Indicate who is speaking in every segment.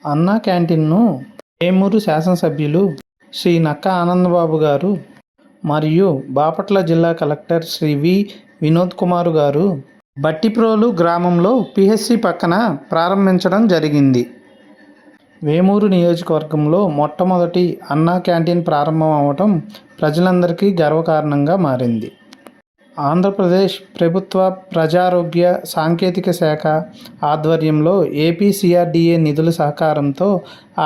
Speaker 1: అన్నా క్యాంటీన్ను వేమూరు శాసనసభ్యులు శ్రీ నక్కా ఆనందబాబు గారు మరియు బాపట్ల జిల్లా కలెక్టర్ శ్రీ వినోద్ కుమార్ గారు బట్టిప్రోలు గ్రామంలో పిహెచ్సి పక్కన ప్రారంభించడం జరిగింది. వేమూరు నియోజకవర్గంలో మొట్టమొదటి అన్నా క్యాంటీన్ ప్రారంభం అవటం ప్రజలందరికీ గర్వకారణంగా మారింది. ఆంధ్రప్రదేశ్ ప్రభుత్వ ప్రజారోగ్య సాంకేతిక శాఖ ఆధ్వర్యంలో ఏపీసీఆర్డీఏ నిధుల సహకారంతో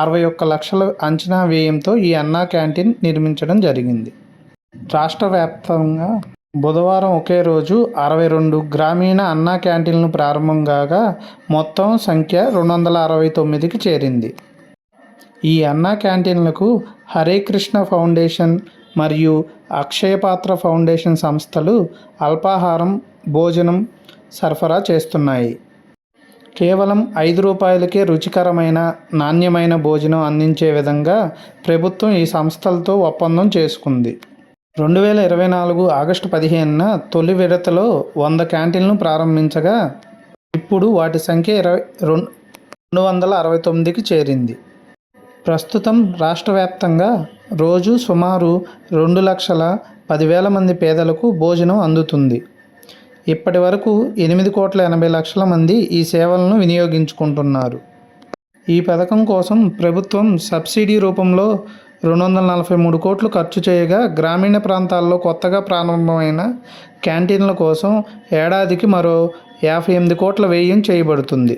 Speaker 1: 61 లక్షల అంచనా వ్యయంతో ఈ అన్నా క్యాంటీన్ నిర్మించడం జరిగింది. రాష్ట్ర వ్యాప్తంగా బుధవారం ఒకే రోజు 62 గ్రామీణ అన్నా క్యాంటీన్లు ప్రారంభం కాగా మొత్తం సంఖ్య 269కి చేరింది. ఈ అన్నా క్యాంటీన్లకు హరే కృష్ణ ఫౌండేషన్ మరియు అక్షయపాత్ర ఫౌండేషన్ సంస్థలు అల్పాహారం, భోజనం సరఫరా చేస్తున్నాయి. కేవలం ₹5కే రుచికరమైన, నాణ్యమైన భోజనం అందించే విధంగా ప్రభుత్వం ఈ సంస్థలతో ఒప్పందం చేసుకుంది. 2024 ఆగస్టు 15న తొలి విడతలో 100 క్యాంటీన్లు ప్రారంభించగా ఇప్పుడు వాటి సంఖ్య 269కి చేరింది. ప్రస్తుతం రాష్ట్ర వ్యాప్తంగా రోజు సుమారు 2,10,000 మంది పేదలకు భోజనం అందుతుంది. ఇప్పటి వరకు 8,80,00,000 మంది ఈ సేవలను వినియోగించుకుంటున్నారు. ఈ పథకం కోసం ప్రభుత్వం సబ్సిడీ రూపంలో 243 కోట్లు ఖర్చు చేయగా గ్రామీణ ప్రాంతాల్లో కొత్తగా ప్రారంభమైన క్యాంటీన్ల కోసం ఏడాదికి మరో 58 కోట్ల వ్యయం చేయబడుతుంది.